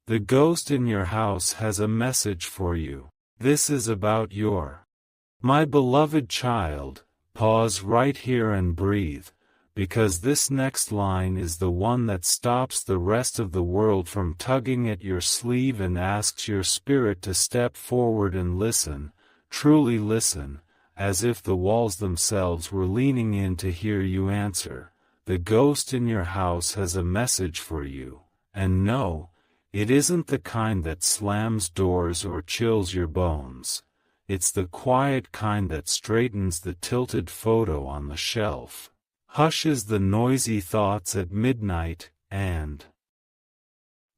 The ghost in your house has a message for you. This is about your. My beloved child, pause right here and breathe, because this next line is the one that stops the rest of the world from tugging at your sleeve and asks your spirit to step forward and listen, truly listen, as if the walls themselves were leaning in to hear you answer. The ghost in your house has a message for you, and no, it isn't the kind that slams doors or chills your bones. It's the quiet kind that straightens the tilted photo on the shelf, hushes the noisy thoughts at midnight, and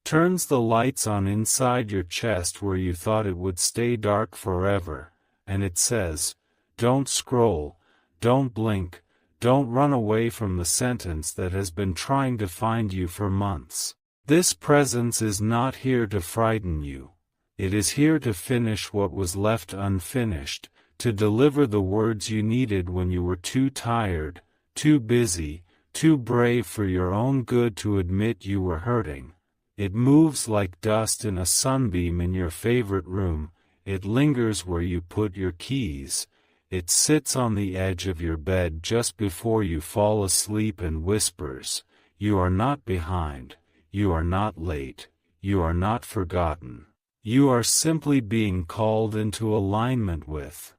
turns the lights on inside your chest where you thought it would stay dark forever, and it says, don't scroll, don't blink, don't run away from the sentence that has been trying to find you for months. This presence is not here to frighten you. It is here to finish what was left unfinished, to deliver the words you needed when you were too tired, too busy, too brave for your own good to admit you were hurting. It moves like dust in a sunbeam in your favorite room, it lingers where you put your keys, it sits on the edge of your bed just before you fall asleep and whispers, you are not behind, you are not late, you are not forgotten. You are simply being called into alignment with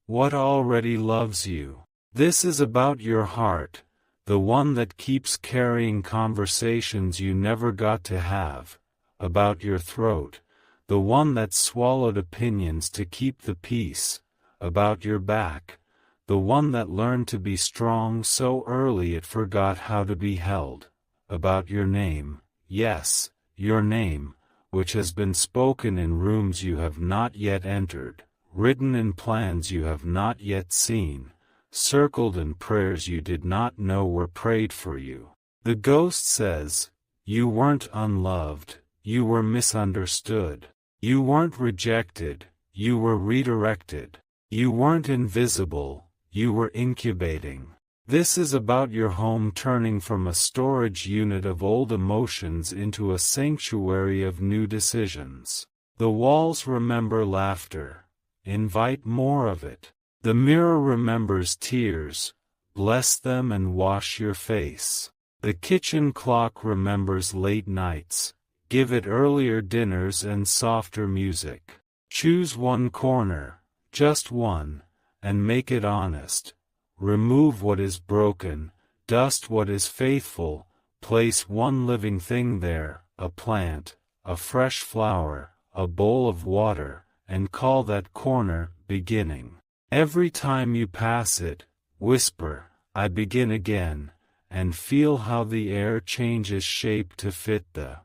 what already loves you. This is about your heart, the one that keeps carrying conversations you never got to have, about your throat, the one that swallowed opinions to keep the peace, about your back, the one that learned to be strong so early it forgot how to be held, about your name, yes, your name, which has been spoken in rooms you have not yet entered, written in plans you have not yet seen, circled in prayers you did not know were prayed for you. The ghost says, you weren't unloved, you were misunderstood. You weren't rejected, you were redirected. You weren't invisible, you were incubating. This is about your home turning from a storage unit of old emotions into a sanctuary of new decisions. The walls remember laughter. Invite more of it. The mirror remembers tears. Bless them and wash your face. The kitchen clock remembers late nights. Give it earlier dinners and softer music. Choose one corner, just one, and make it honest. Remove what is broken, dust what is faithful, place one living thing there, a plant, a fresh flower, a bowl of water, and call that corner beginning. Every time you pass it, whisper, I begin again, and feel how the air changes shape to fit the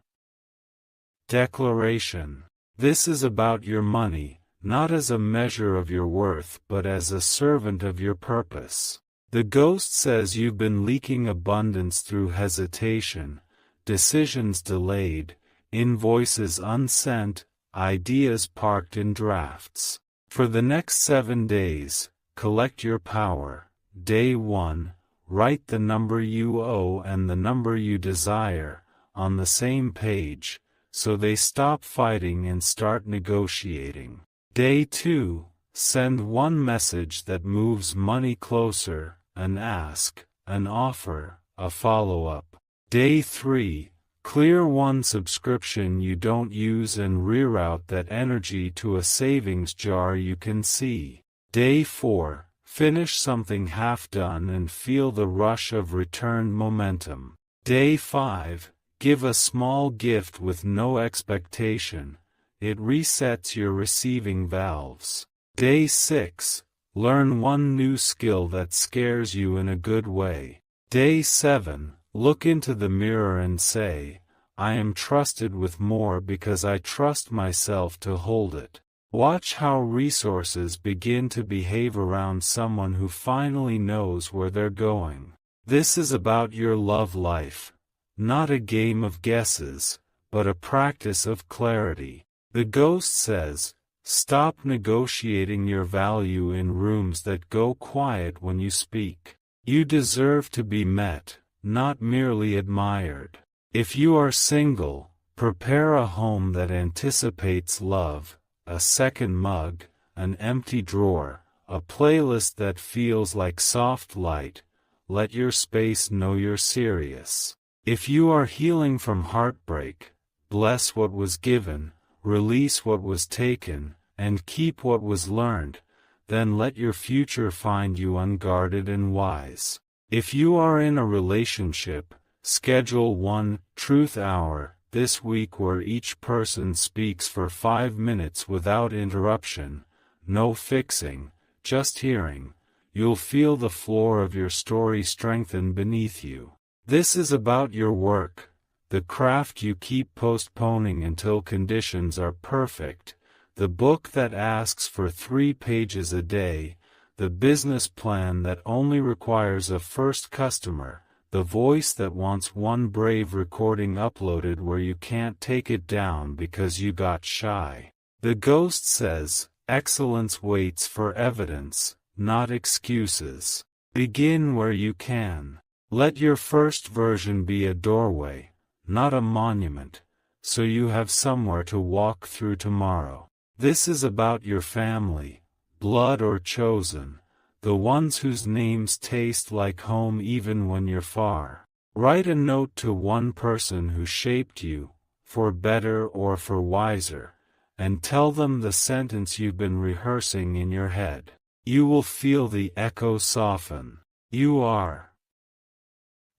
declaration. This is about your money, not as a measure of your worth but as a servant of your purpose. The ghost says you've been leaking abundance through hesitation, decisions delayed, invoices unsent, ideas parked in drafts. For the next 7 days, collect your power. Day 1, write the number you owe and the number you desire on the same page, so they stop fighting and start negotiating. Day 2, send one message that moves money closer, an ask, an offer, a follow-up. Day 3, clear one subscription you don't use and reroute that energy to a savings jar you can see. Day 4, finish something half done and feel the rush of returned momentum. Day 5, give a small gift with no expectation. It resets your receiving valves. Day 6, learn one new skill that scares you in a good way. Day 7, look into the mirror and say, I am trusted with more because I trust myself to hold it. Watch how resources begin to behave around someone who finally knows where they're going. This is about your love life. Not a game of guesses, but a practice of clarity. The ghost says, stop negotiating your value in rooms that go quiet when you speak. You deserve to be met, not merely admired. If you are single, Prepare a home that anticipates love, a second mug, an empty drawer, a playlist that feels like soft light. Let your space know you're serious. If you are healing from heartbreak, bless what was given, release what was taken, and keep what was learned. Then let your future find you unguarded and wise. If you are in a relationship, schedule one truth hour this week where each person speaks for 5 minutes without interruption. No fixing, just hearing. You'll feel the floor of your story strengthen beneath you. This is about your work, the craft you keep postponing until conditions are perfect, the book that asks for 3 pages a day, the business plan that only requires a first customer, the voice that wants one brave recording uploaded where you can't take it down because you got shy. The ghost says, excellence waits for evidence, not excuses. Begin where you can. Let your first version be a doorway, not a monument, so you have somewhere to walk through tomorrow. This is about your family, blood or chosen, the ones whose names taste like home even when you're far. Write a note to one person who shaped you, for better or for wiser, and tell them the sentence you've been rehearsing in your head. You will feel the echo soften. You are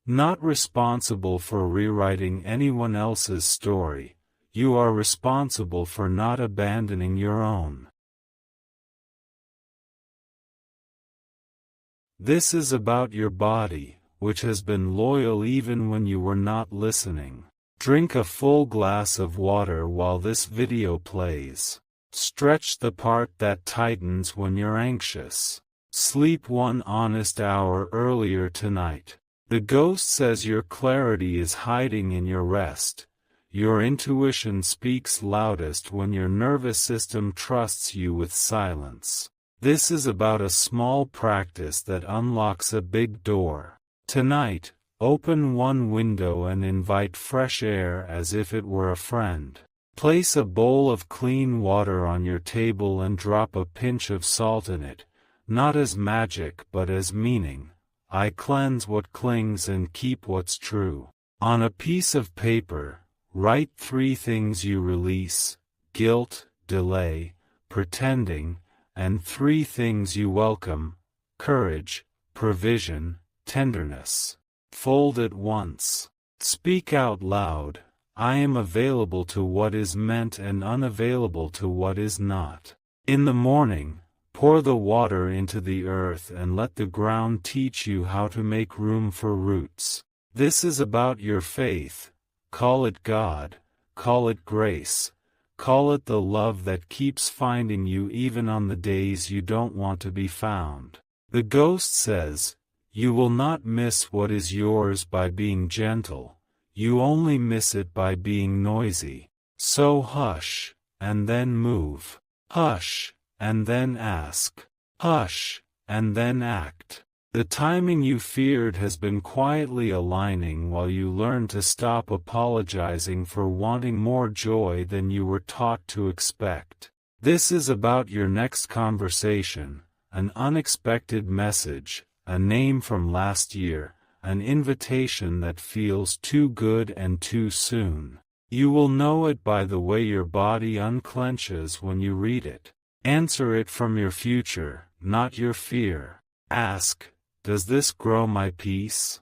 not responsible for rewriting anyone else's story. You are responsible for not abandoning your own. This is about your body, which has been loyal even when you were not listening. Drink a full glass of water while this video plays. Stretch the part that tightens when you're anxious. Sleep 1 honest hour earlier tonight. The ghost says your clarity is hiding in your rest. Your intuition speaks loudest when your nervous system trusts you with silence. This is about a small practice that unlocks a big door. Tonight, open one window and invite fresh air as if it were a friend. Place a bowl of clean water on your table and drop a pinch of salt in it, not as magic but as meaning. I cleanse what clings and keep what's true. On a piece of paper, write 3 things you release: guilt, delay, pretending, and 3 things you welcome: courage, provision, tenderness. Fold it once. Speak out loud. I am available to what is meant and unavailable to what is not. In the morning, pour the water into the earth and let the ground teach you how to make room for roots. This is about your faith. Call it God, call it grace, call it the love that keeps finding you even on the days you don't want to be found. The ghost says, you will not miss what is yours by being gentle. You only miss it by being noisy. So hush, and then move. Hush, and then ask. Hush, and then act. The timing you feared has been quietly aligning while you learn to stop apologizing for wanting more joy than you were taught to expect. This is about your next conversation, an unexpected message, a name from last year, an invitation that feels too good and too soon. You will know it by the way your body unclenches when you read it. Answer it from your future, not your fear. Ask, does this grow my peace?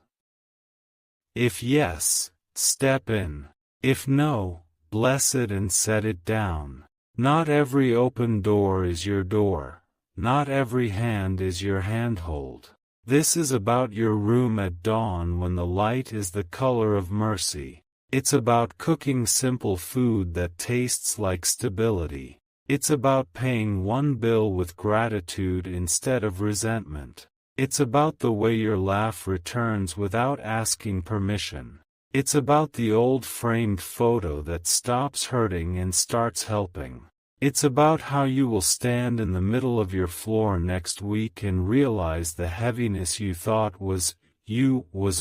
If yes, step in. If no, bless it and set it down. Not every open door is your door. Not every hand is your handhold. This is about your room at dawn when the light is the color of mercy. It's about cooking simple food that tastes like stability. It's about paying one bill with gratitude instead of resentment. It's about the way your laugh returns without asking permission. It's about the old framed photo that stops hurting and starts helping. It's about how you will stand in the middle of your floor next week and realize the heaviness you thought was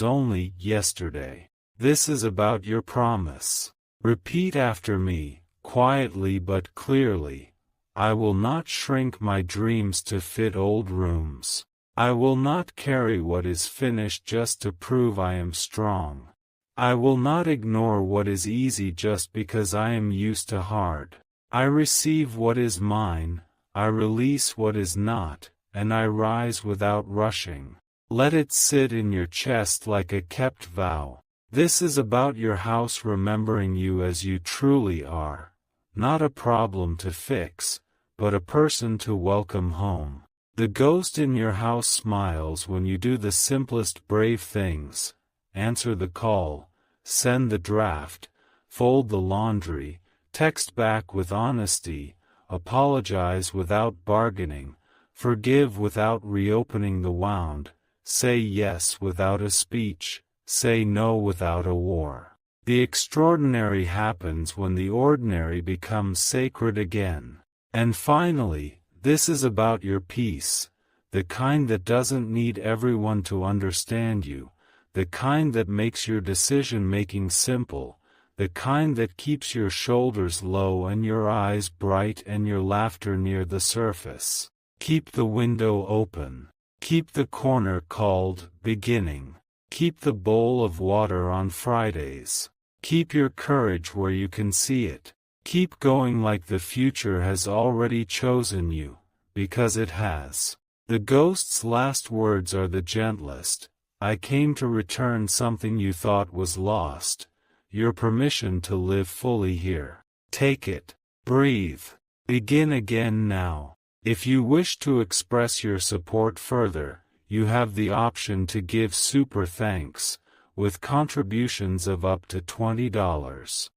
only yesterday. This is about your promise. Repeat after me, quietly but clearly. I will not shrink my dreams to fit old rooms. I will not carry what is finished just to prove I am strong. I will not ignore what is easy just because I am used to hard. I receive what is mine, I release what is not, and I rise without rushing. Let it sit in your chest like a kept vow. This is about your house remembering you as you truly are, not a problem to fix, but a person to welcome home. The ghost in your house smiles when you do the simplest brave things: answer the call, send the draft, fold the laundry, text back with honesty, apologize without bargaining, forgive without reopening the wound, say yes without a speech, say no without a war. The extraordinary happens when the ordinary becomes sacred again. And finally, this is about your peace, the kind that doesn't need everyone to understand you, the kind that makes your decision-making simple, the kind that keeps your shoulders low and your eyes bright and your laughter near the surface. Keep the window open. Keep the corner called beginning. Keep the bowl of water on Fridays. Keep your courage where you can see it. Keep going like the future has already chosen you, because it has. The ghost's last words are the gentlest. I came to return something you thought was lost. Your permission to live fully here. Take it. Breathe. Begin again now. If you wish to express your support further, you have the option to give super thanks, with contributions of up to $20.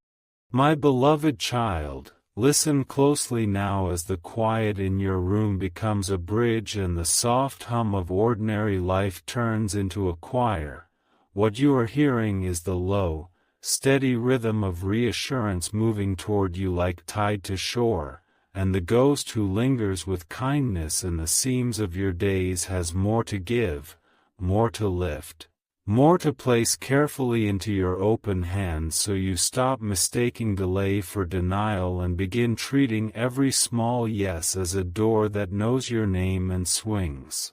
My beloved child, listen closely now as the quiet in your room becomes a bridge and the soft hum of ordinary life turns into a choir. What you are hearing is the low, steady rhythm of reassurance moving toward you like tide to shore. And the ghost who lingers with kindness in the seams of your days has more to give, more to lift, more to place carefully into your open hands so you stop mistaking delay for denial and begin treating every small yes as a door that knows your name and swings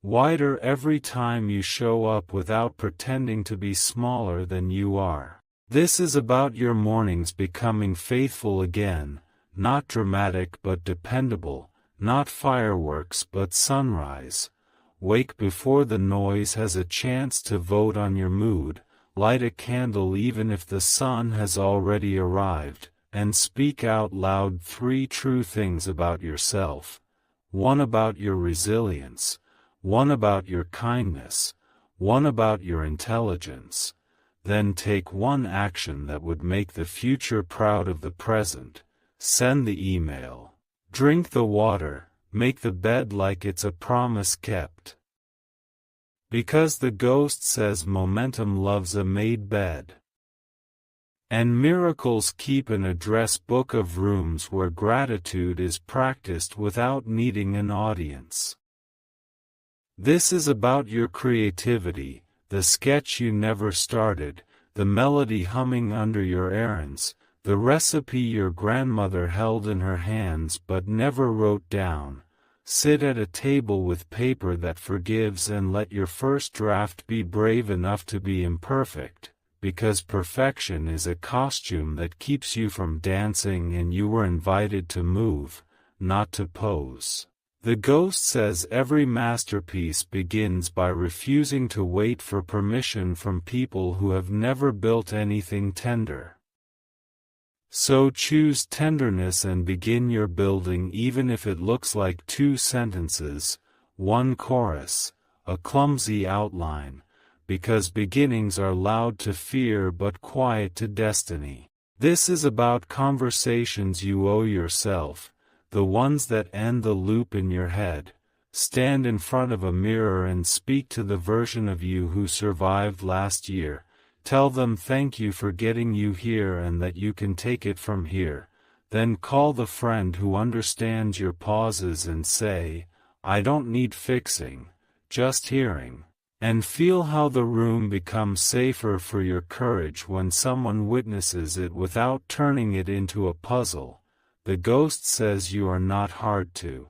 wider every time you show up without pretending to be smaller than you are. This is about your mornings becoming faithful again. Not dramatic but dependable, not fireworks but sunrise. Wake before the noise has a chance to vote on your mood, light a candle even if the sun has already arrived, and speak out loud 3 true things about yourself. 1 about your resilience, 1 about your kindness, 1 about your intelligence. Then take 1 action that would make the future proud of the present. Send the email. Drink the water, make the bed like it's a promise kept. Because the ghost says momentum loves a made bed. And miracles keep an address book of rooms where gratitude is practiced without needing an audience. This is about your creativity, the sketch you never started, the melody humming under your errands, the recipe your grandmother held in her hands but never wrote down. Sit at a table with paper that forgives and let your first draft be brave enough to be imperfect, because perfection is a costume that keeps you from dancing and you were invited to move, not to pose. The ghost says every masterpiece begins by refusing to wait for permission from people who have never built anything tender. So choose tenderness and begin your building even if it looks like 2 sentences, 1 chorus, a clumsy outline, because beginnings are loud to fear but quiet to destiny. This is about conversations you owe yourself, the ones that end the loop in your head. Stand in front of a mirror and speak to the version of you who survived last year. Tell them thank you for getting you here and that you can take it from here. Then call the friend who understands your pauses and say, I don't need fixing, just hearing. And feel how the room becomes safer for your courage when someone witnesses it without turning it into a puzzle. The ghost says you are not hard to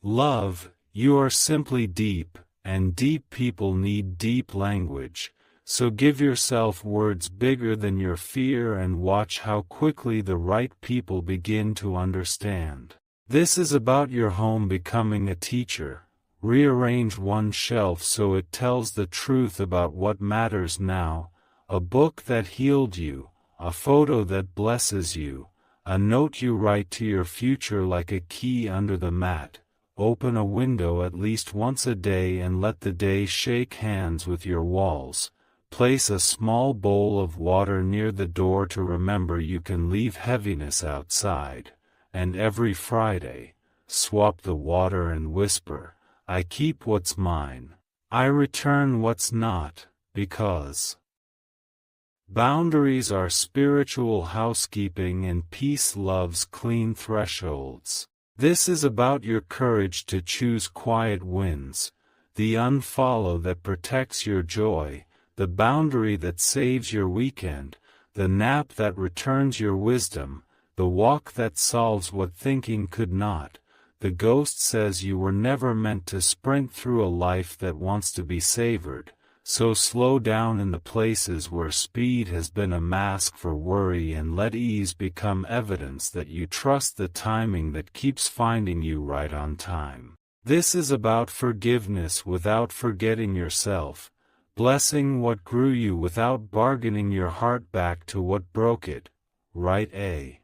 love, you are simply deep, and deep people need deep language. So give yourself words bigger than your fear and watch how quickly the right people begin to understand. This is about your home becoming a teacher. Rearrange one shelf so it tells the truth about what matters now, a book that healed you, a photo that blesses you, a note you write to your future like a key under the mat. Open a window at least once a day and let the day shake hands with your walls. Place a small bowl of water near the door to remember you can leave heaviness outside. And every Friday, swap the water and whisper, I keep what's mine. I return what's not, because boundaries are spiritual housekeeping and peace loves clean thresholds. This is about your courage to choose quiet wins, the unfollow that protects your joy, the boundary that saves your weekend, the nap that returns your wisdom, the walk that solves what thinking could not. The ghost says you were never meant to sprint through a life that wants to be savored, so slow down in the places where speed has been a mask for worry and let ease become evidence that you trust the timing that keeps finding you right on time. This is about forgiveness without forgetting yourself, blessing what grew you without bargaining your heart back to what broke it. Write a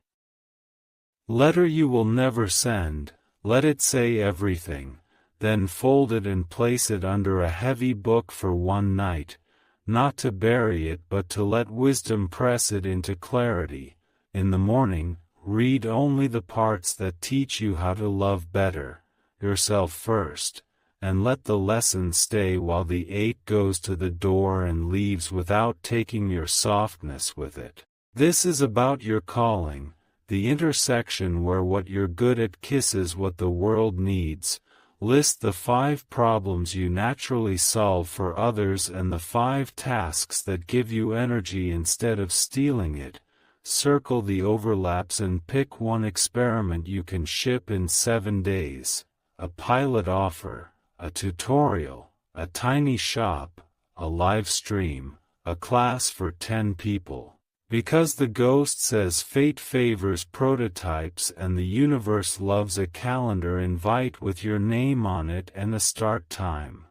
letter you will never send. Let it say everything, then fold it and place it under a heavy book for one night, not to bury it but to let wisdom press it into clarity. In the morning, read only the parts that teach you how to love better, yourself first, and let the lesson stay while the 8 goes to the door and leaves without taking your softness with it. This is about your calling, the intersection where what you're good at kisses what the world needs. List the 5 problems you naturally solve for others and the 5 tasks that give you energy instead of stealing it. Circle the overlaps and pick one experiment you can ship in 7 days. A pilot offer, a tutorial, a tiny shop, a live stream, a class for 10 people. Because the ghost says fate favors prototypes and the universe loves a calendar invite with your name on it and a start time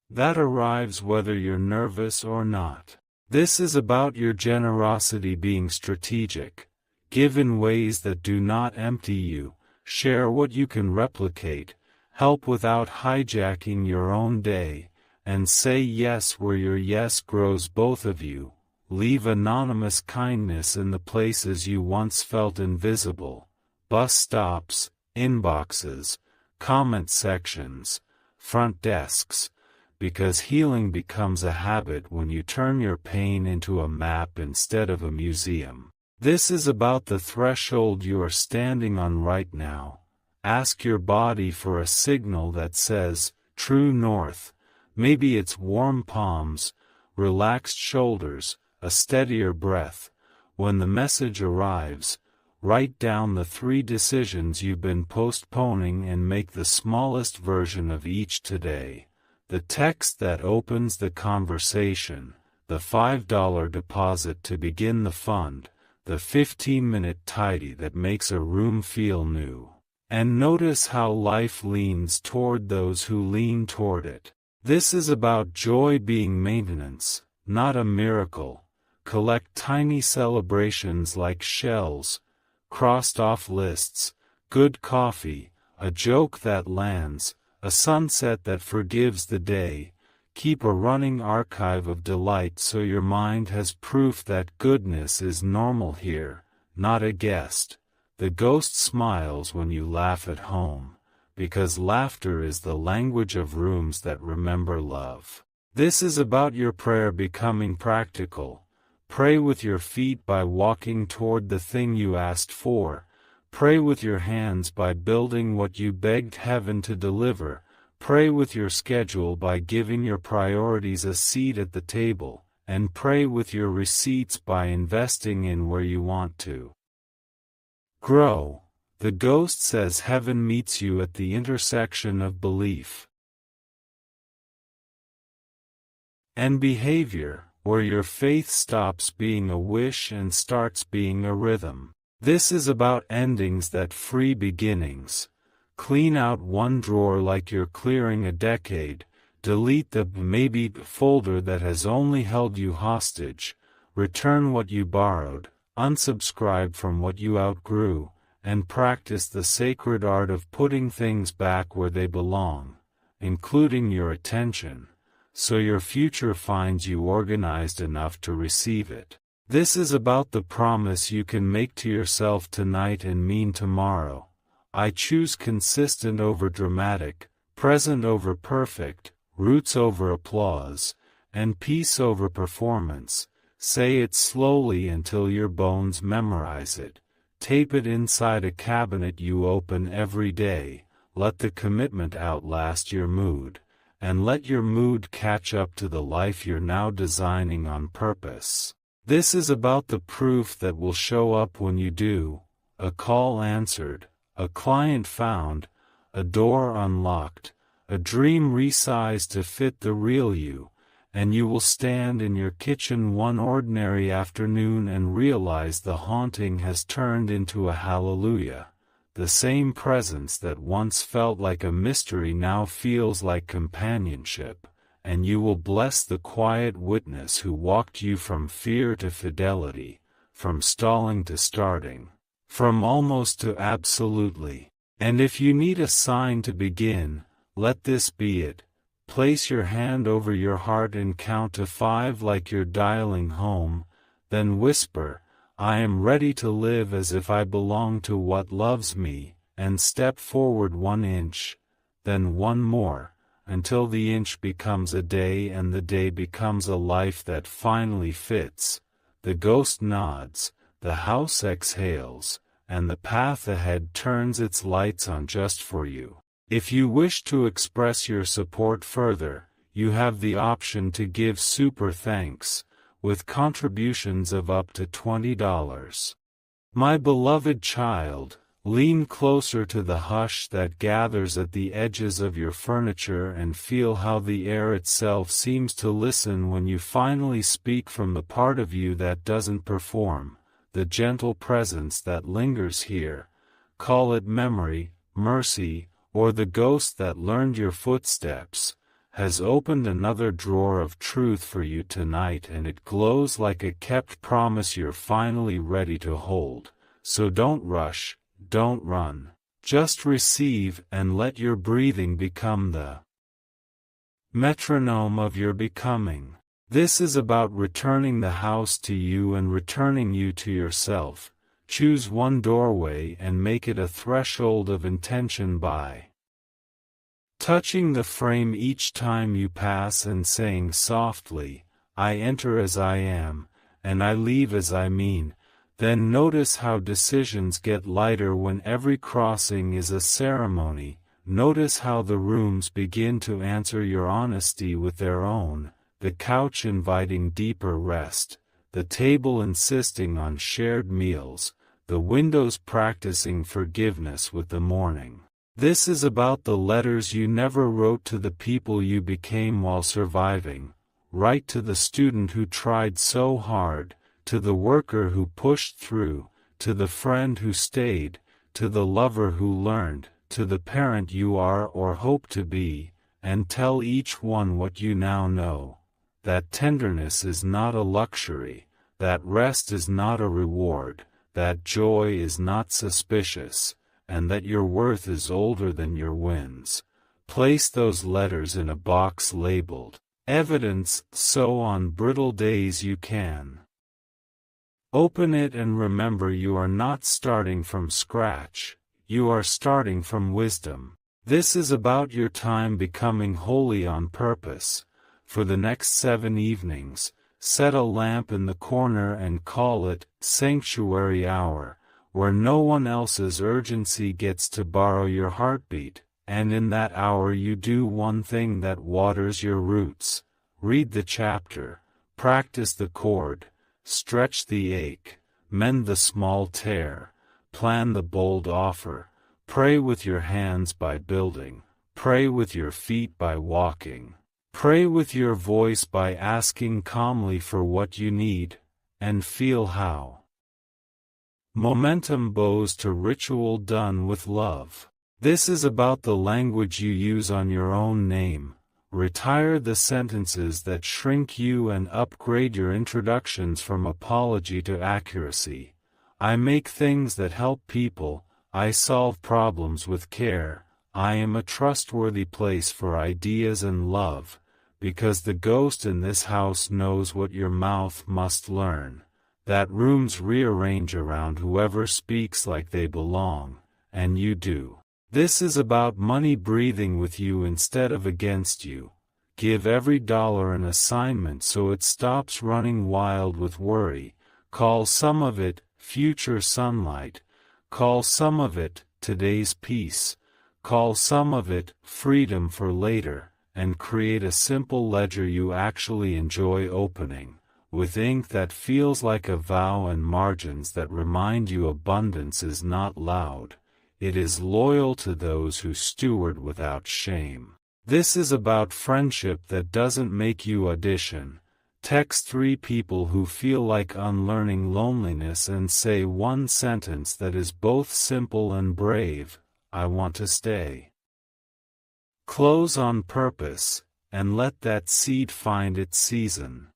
that arrives whether you're nervous or not. This is about your generosity being strategic. Give in ways that do not empty you, share what you can replicate, help without hijacking your own day, and say yes where your yes grows both of you. Leave anonymous kindness in the places you once felt invisible. Bus stops, inboxes, comment sections, front desks, because healing becomes a habit when you turn your pain into a map instead of a museum. This is about the threshold you are standing on right now. Ask your body for a signal that says, true north. Maybe it's warm palms, relaxed shoulders, a steadier breath. When the message arrives, write down the 3 decisions you've been postponing and make the smallest version of each today. The text that opens the conversation, the $5 deposit to begin the fund, the 15-minute tidy that makes a room feel new. And notice how life leans toward those who lean toward it. This is about joy being maintenance, not a miracle. Collect tiny celebrations like shells, crossed-off lists, good coffee, a joke that lands, a sunset that forgives the day. Keep a running archive of delight so your mind has proof that goodness is normal here, not a guest. The ghost smiles when you laugh at home, because laughter is the language of rooms that remember love. This is about your prayer becoming practical. Pray with your feet by walking toward the thing you asked for. Pray with your hands by building what you begged heaven to deliver. Pray with your schedule by giving your priorities a seat at the table, and pray with your receipts by investing in where you want to grow. The ghost says heaven meets you at the intersection of belief and behavior, where your faith stops being a wish and starts being a rhythm. This is about endings that free beginnings. Clean out one drawer like you're clearing a decade, delete the maybe folder that has only held you hostage, return what you borrowed, unsubscribe from what you outgrew, and practice the sacred art of putting things back where they belong, including your attention, so your future finds you organized enough to receive it. This is about the promise you can make to yourself tonight and mean tomorrow. I choose consistent over dramatic, present over perfect, roots over applause, and peace over performance. Say it slowly until your bones memorize it. Tape it inside a cabinet you open every day. Let the commitment outlast your mood, and let your mood catch up to the life you're now designing on purpose. This is about the proof that will show up when you do. A call answered, a client found, a door unlocked, a dream resized to fit the real you, and you will stand in your kitchen one ordinary afternoon and realize the haunting has turned into a hallelujah. The same presence that once felt like a mystery now feels like companionship, and you will bless the quiet witness who walked you from fear to fidelity, from stalling to starting, from almost to absolutely. And if you need a sign to begin, let this be it. Place your hand over your heart and count to 5 like you're dialing home, then whisper, I am ready to live as if I belong to what loves me, and step forward 1 inch, then 1 more, until the inch becomes a day and the day becomes a life that finally fits. The ghost nods, the house exhales, and the path ahead turns its lights on just for you. If you wish to express your support further, you have the option to give super thanks, with contributions of up to $20. My beloved child, lean closer to the hush that gathers at the edges of your furniture and feel how the air itself seems to listen when you finally speak from the part of you that doesn't perform, the gentle presence that lingers here. Call it memory, mercy, or the ghost that learned your footsteps, has opened another drawer of truth for you tonight, and it glows like a kept promise you're finally ready to hold. So don't rush, don't run. Just receive and let your breathing become the metronome of your becoming. This is about returning the house to you and returning you to yourself. Choose one doorway and make it a threshold of intention by touching the frame each time you pass and saying softly, I enter as I am, and I leave as I mean. Then notice how decisions get lighter when every crossing is a ceremony. Notice how the rooms begin to answer your honesty with their own, the couch inviting deeper rest, the table insisting on shared meals, the windows practicing forgiveness with the morning. This is about the letters you never wrote to the people you became while surviving. Write to the student who tried so hard, to the worker who pushed through, to the friend who stayed, to the lover who learned, to the parent you are or hope to be, and tell each one what you now know. That tenderness is not a luxury, that rest is not a reward, that joy is not suspicious, and that your worth is older than your wins. Place those letters in a box labeled evidence, so on brittle days you can open it and remember you are not starting from scratch, you are starting from wisdom. This is about your time becoming holy on purpose. For the next 7 evenings, set a lamp in the corner and call it sanctuary hour, where no one else's urgency gets to borrow your heartbeat, and in that hour you do one thing that waters your roots. Read the chapter, practice the chord, stretch the ache, mend the small tear, plan the bold offer, pray with your hands by building, pray with your feet by walking, pray with your voice by asking calmly for what you need, and feel how. Momentum bows to ritual done with love. This is about the language you use on your own name. Retire the sentences that shrink you and upgrade your introductions from apology to accuracy. I make things that help people, I solve problems with care, I am a trustworthy place for ideas and love, because the ghost in this house knows what your mouth must learn, that rooms rearrange around whoever speaks like they belong, and you do. This is about money breathing with you instead of against you. Give every dollar an assignment so it stops running wild with worry. Call some of it future sunlight. Call some of it today's peace. Call some of it freedom for later, and create a simple ledger you actually enjoy opening, with ink that feels like a vow and margins that remind you abundance is not loud. It is loyal to those who steward without shame. This is about friendship that doesn't make you audition. Text 3 people who feel like unlearning loneliness and say one sentence that is both simple and brave: I want to stay. Close on purpose, and let that seed find its season.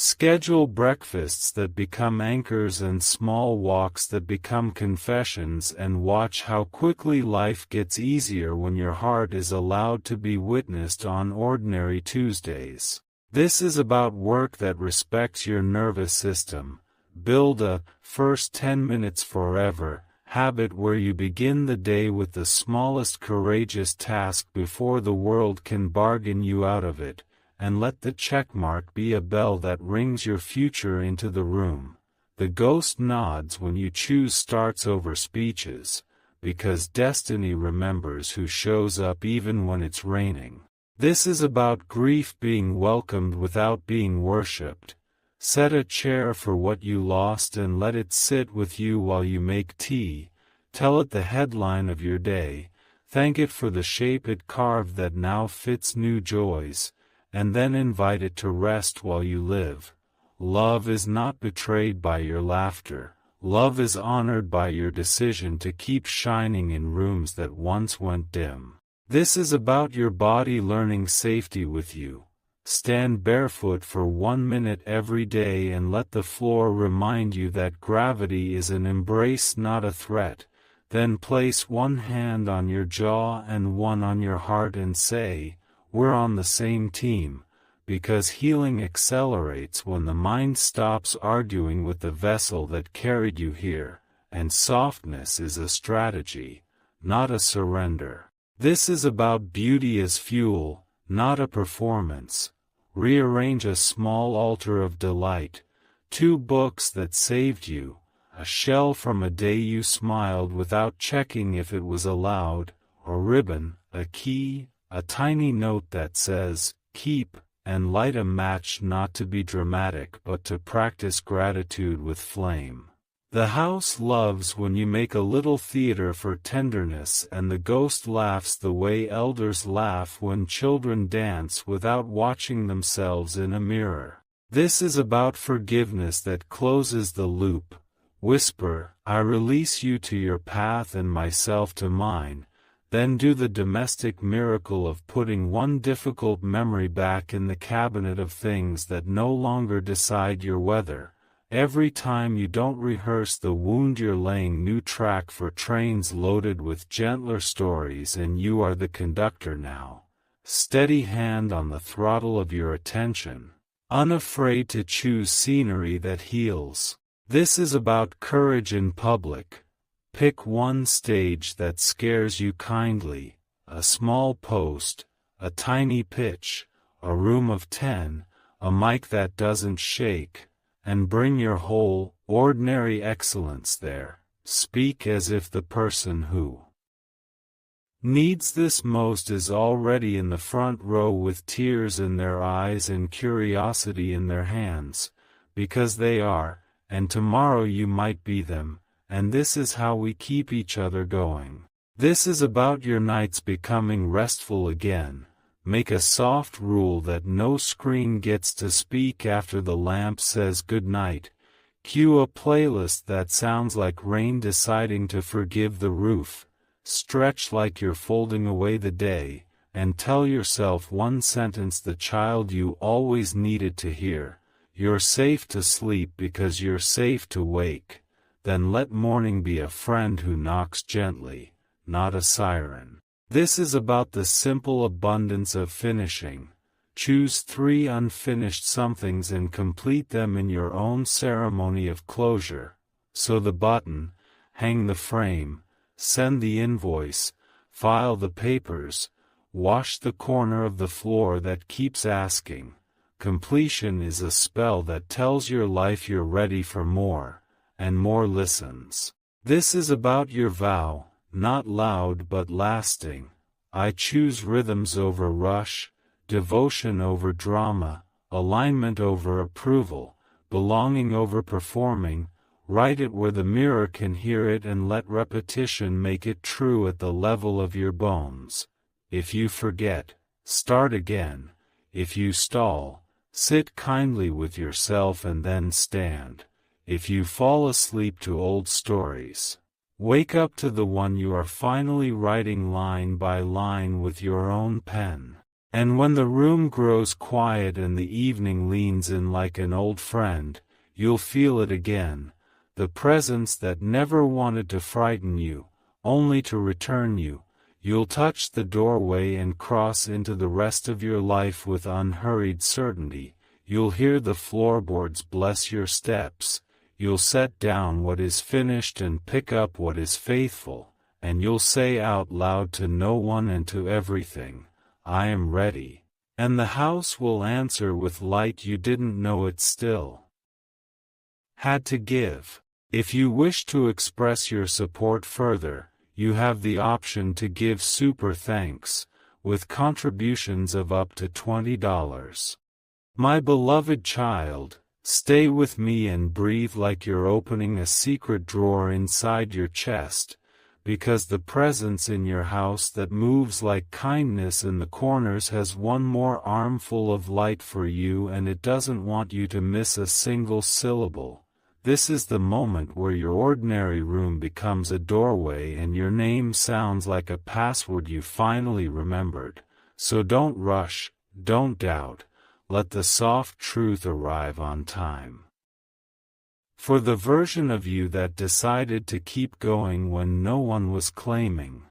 Schedule breakfasts that become anchors and small walks that become confessions, and watch how quickly life gets easier when your heart is allowed to be witnessed on ordinary Tuesdays. This is about work that respects your nervous system. Build a first 10 minutes forever habit where you begin the day with the smallest courageous task before the world can bargain you out of it. And let the checkmark be a bell that rings your future into the room. The ghost nods when you choose starts over speeches, because destiny remembers who shows up even when it's raining. This is about grief being welcomed without being worshipped. Set a chair for what you lost and let it sit with you while you make tea. Tell it the headline of your day. Thank it for the shape it carved that now fits new joys, and then invite it to rest while you live. Love is not betrayed by your laughter. Love is honored by your decision to keep shining in rooms that once went dim. This is about your body learning safety with you. Stand barefoot for 1 minute every day and let the floor remind you that gravity is an embrace, not a threat. Then place one hand on your jaw and one on your heart and say, we're on the same team, because healing accelerates when the mind stops arguing with the vessel that carried you here, and softness is a strategy, not a surrender. This is about beauty as fuel, not a performance. Rearrange a small altar of delight, 2 books that saved you, a shell from a day you smiled without checking if it was allowed, a ribbon, a key, a tiny note that says, keep, and light a match, not to be dramatic but to practice gratitude with flame. The house loves when you make a little theater for tenderness, and the ghost laughs the way elders laugh when children dance without watching themselves in a mirror. This is about forgiveness that closes the loop. Whisper, I release you to your path and myself to mine. Then do the domestic miracle of putting one difficult memory back in the cabinet of things that no longer decide your weather. Every time you don't rehearse the wound, you're laying new track for trains loaded with gentler stories, and you are the conductor now. Steady hand on the throttle of your attention, unafraid to choose scenery that heals. This is about courage in public. Pick one stage that scares you kindly, a small post, a tiny pitch, a room of 10, a mic that doesn't shake, and bring your whole, ordinary excellence there. speak as if the person who needs this most is already in the front row with tears in their eyes and curiosity in their hands, because they are, and tomorrow you might be them, and this is how we keep each other going. This is about your nights becoming restful again. Make a soft rule that no screen gets to speak after the lamp says good night. Cue a playlist that sounds like rain deciding to forgive the roof. Stretch like you're folding away the day, and tell yourself one sentence the child you always needed to hear. You're safe to sleep because you're safe to wake. Then let morning be a friend who knocks gently, not a siren. This is about the simple abundance of finishing. Choose 3 unfinished somethings and complete them in your own ceremony of closure. Sew the button, hang the frame, send the invoice, file the papers, wash the corner of the floor that keeps asking. Completion is a spell that tells your life you're ready for more, and more listens. This is about your vow, not loud but lasting. I choose rhythms over rush, devotion over drama, alignment over approval, belonging over performing. Write it where the mirror can hear it and let repetition make it true at the level of your bones. If you forget, start again. If you stall, sit kindly with yourself and then stand. If you fall asleep to old stories, wake up to the one you are finally writing line by line with your own pen. And when the room grows quiet and the evening leans in like an old friend, you'll feel it again. The presence that never wanted to frighten you, only to return you. You'll touch the doorway and cross into the rest of your life with unhurried certainty. You'll hear the floorboards bless your steps. You'll set down what is finished and pick up what is faithful, and you'll say out loud to no one and to everything, I am ready. And the house will answer with light you didn't know it still had to give. If you wish to express your support further, you have the option to give super thanks, with contributions of up to $20. My beloved child, stay with me and breathe like you're opening a secret drawer inside your chest, because the presence in your house that moves like kindness in the corners has one more armful of light for you, and it doesn't want you to miss a single syllable. This is the moment where your ordinary room becomes a doorway and your name sounds like a password you finally remembered. So don't rush, don't doubt, let the soft truth arrive on time. For the version of you that decided to keep going when no one was claiming.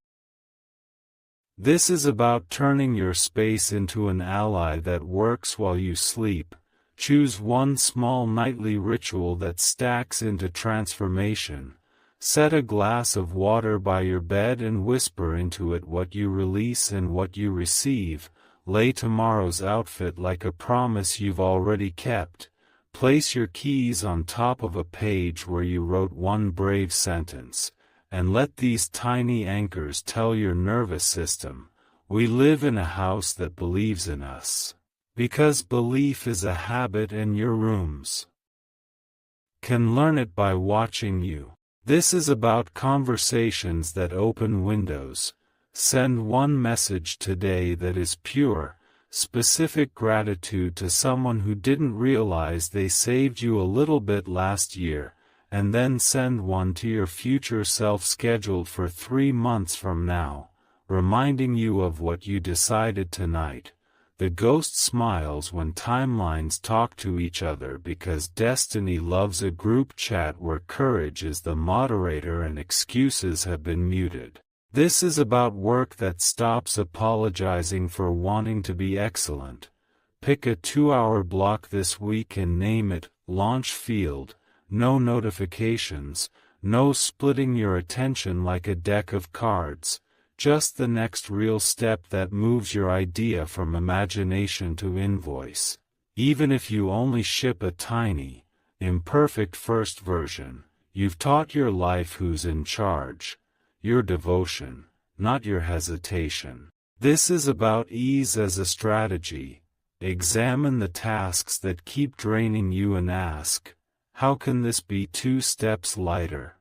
This is about turning your space into an ally that works while you sleep. Choose one small nightly ritual that stacks into transformation. Set a glass of water by your bed and whisper into it what you release and what you receive. Lay tomorrow's outfit like a promise you've already kept. Place your keys on top of a page where you wrote one brave sentence, and let these tiny anchors tell your nervous system, we live in a house that believes in us. Because belief is a habit and your rooms can learn it by watching you. This is about conversations that open windows. Send one message today that is pure, specific gratitude to someone who didn't realize they saved you a little bit last year, and then send one to your future self scheduled for 3 months from now, reminding you of what you decided tonight. The ghost smiles when timelines talk to each other because destiny loves a group chat where courage is the moderator and excuses have been muted. This is about work that stops apologizing for wanting to be excellent. Pick a 2-hour block this week and name it Launch Field. No notifications, no splitting your attention like a deck of cards. Just the next real step that moves your idea from imagination to invoice. Even if you only ship a tiny, imperfect first version, You've taught your life who's in charge. Your devotion, not your hesitation. This is about ease as a strategy. Examine the tasks that keep draining you and ask, how can this be 2 steps lighter?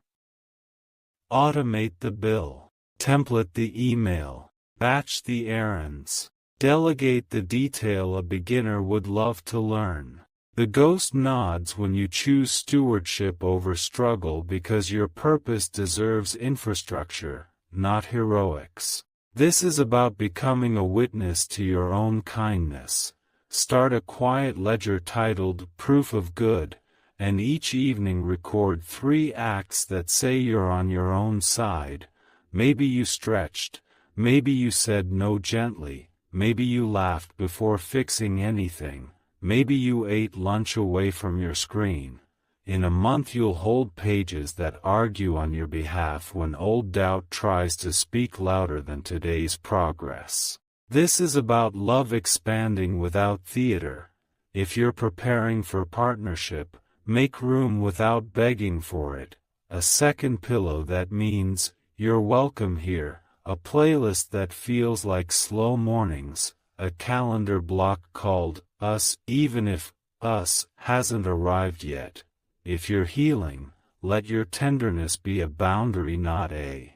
Automate the bill. Template the email. Batch the errands. Delegate the detail a beginner would love to learn. The ghost nods when you choose stewardship over struggle because your purpose deserves infrastructure, not heroics. This is about becoming a witness to your own kindness. Start a quiet ledger titled Proof of Good, and each evening record 3 acts that say you're on your own side. Maybe you stretched, maybe you said no gently, maybe you laughed before fixing anything, maybe you ate lunch away from your screen. In a month you'll hold pages that argue on your behalf when old doubt tries to speak louder than today's progress. This is about love expanding without theater. If you're preparing for partnership, make room without begging for it. A second pillow that means, you're welcome here, a playlist that feels like slow mornings, a calendar block called Us, even if Us hasn't arrived yet. If you're healing, let your tenderness be a boundary, not a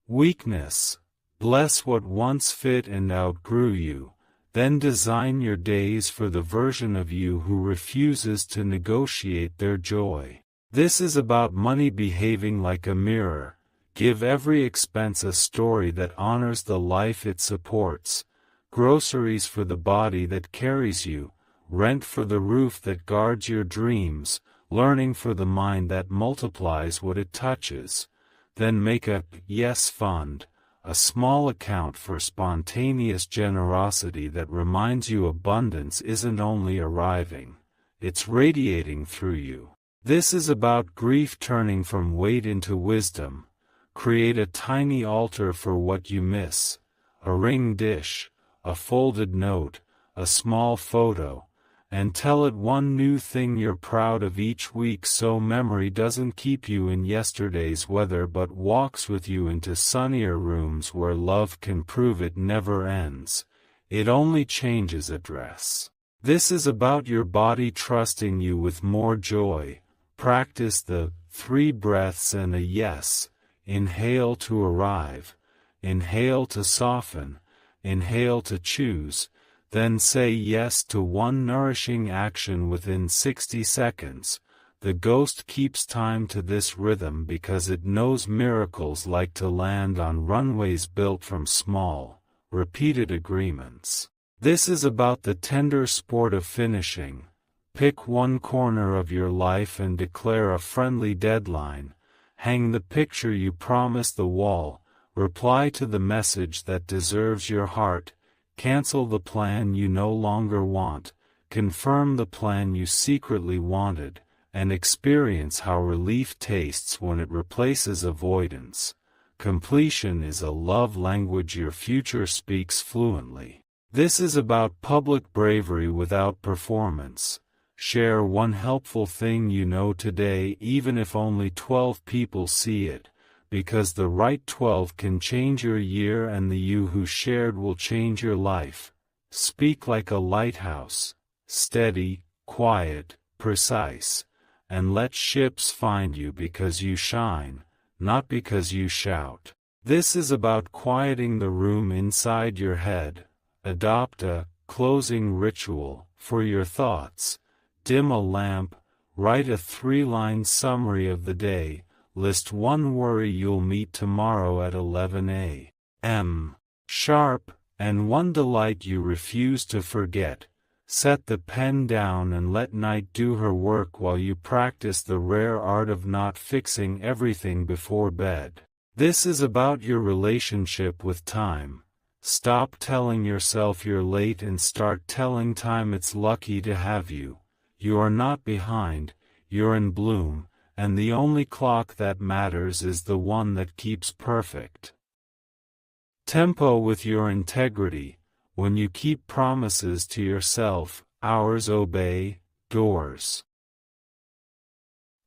weakness. Bless what once fit and outgrew you, then design your days for the version of you who refuses to negotiate their joy. This is about money behaving like a mirror. Give every expense a story that honors the life it supports. Groceries for the body that carries you, rent for the roof that guards your dreams, learning for the mind that multiplies what it touches. Then make a yes fund, a small account for spontaneous generosity that reminds you abundance isn't only arriving, it's radiating through you. This is about grief turning from weight into wisdom. Create a tiny altar for what you miss, a ring dish, a folded note, a small photo, and tell it one new thing you're proud of each week so memory doesn't keep you in yesterday's weather but walks with you into sunnier rooms where love can prove it never ends. It only changes address. This is about your body trusting you with more joy. Practice the 3 breaths and a yes. Inhale to arrive, inhale to soften, inhale to choose, then say yes to one nourishing action within 60 seconds. The ghost keeps time to this rhythm because it knows miracles like to land on runways built from small, repeated agreements. This is about the tender sport of finishing. Pick one corner of your life and declare a friendly deadline. Hang the picture you promised the wall, reply to the message that deserves your heart, cancel the plan you no longer want, confirm the plan you secretly wanted, and experience how relief tastes when it replaces avoidance. Completion is a love language your future speaks fluently. This is about public bravery without performance. Share one helpful thing you know today even if only 12 people see it, because the right 12 can change your year and the you who shared will change your life. Speak like a lighthouse, steady, quiet, precise, and let ships find you because you shine, not because you shout. This is about quieting the room inside your head. Adopt a closing ritual for your thoughts. Dim a lamp, write a 3-line summary of the day, list one worry you'll meet tomorrow at 11 a.m. sharp, and one delight you refuse to forget. Set the pen down and let night do her work while you practice the rare art of not fixing everything before bed. This is about your relationship with time. Stop telling yourself you're late and start telling time it's lucky to have you. You are not behind, you're in bloom, and the only clock that matters is the one that keeps perfect tempo with your integrity. When you keep promises to yourself, hours obey, doors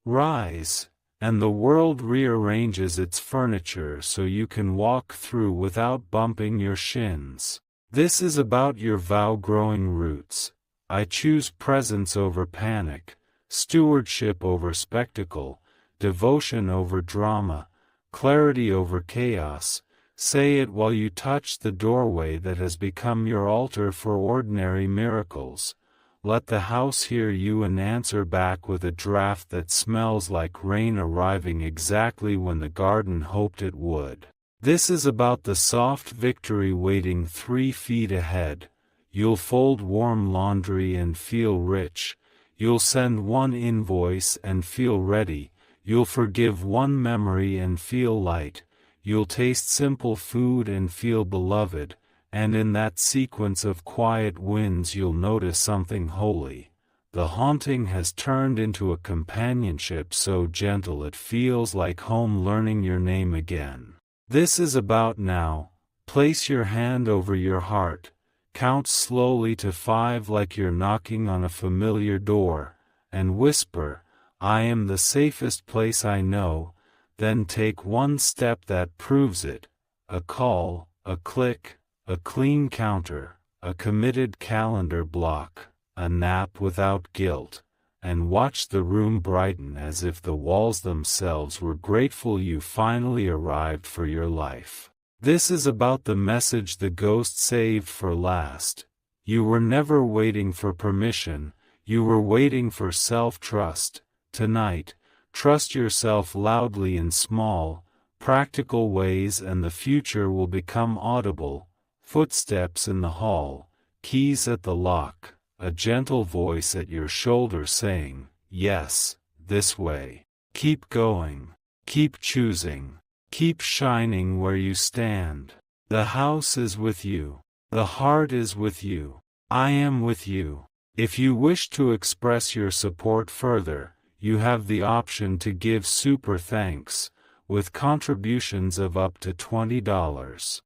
Rise, and the world rearranges its furniture so you can walk through without bumping your shins. This is about your vow-growing roots. I choose presence over panic, stewardship over spectacle, devotion over drama, clarity over chaos. Say it while you touch the doorway that has become your altar for ordinary miracles. Let the house hear you and answer back with a draft that smells like rain arriving exactly when the garden hoped it would. This is about the soft victory waiting 3 feet ahead. You'll fold warm laundry and feel rich. You'll send one invoice and feel ready. You'll forgive one memory and feel light. You'll taste simple food and feel beloved. And in that sequence of quiet wins you'll notice something holy. The haunting has turned into a companionship so gentle it feels like home learning your name again. This is about now. Place your hand over your heart. Count slowly to 5 like you're knocking on a familiar door, and whisper, "I am the safest place I know." Then take one step that proves it. A call, a click, a clean counter, a committed calendar block, a nap without guilt, and watch the room brighten as if the walls themselves were grateful you finally arrived for your life. This is about the message the ghost saved for last. You were never waiting for permission, you were waiting for self-trust. Tonight, trust yourself loudly in small, practical ways and the future will become audible. Footsteps in the hall, keys at the lock, a gentle voice at your shoulder saying, "Yes, this way." Keep going. Keep choosing. Keep shining where you stand. The house is with you. The heart is with you. I am with you. If you wish to express your support further, you have the option to give super thanks, with contributions of up to $20.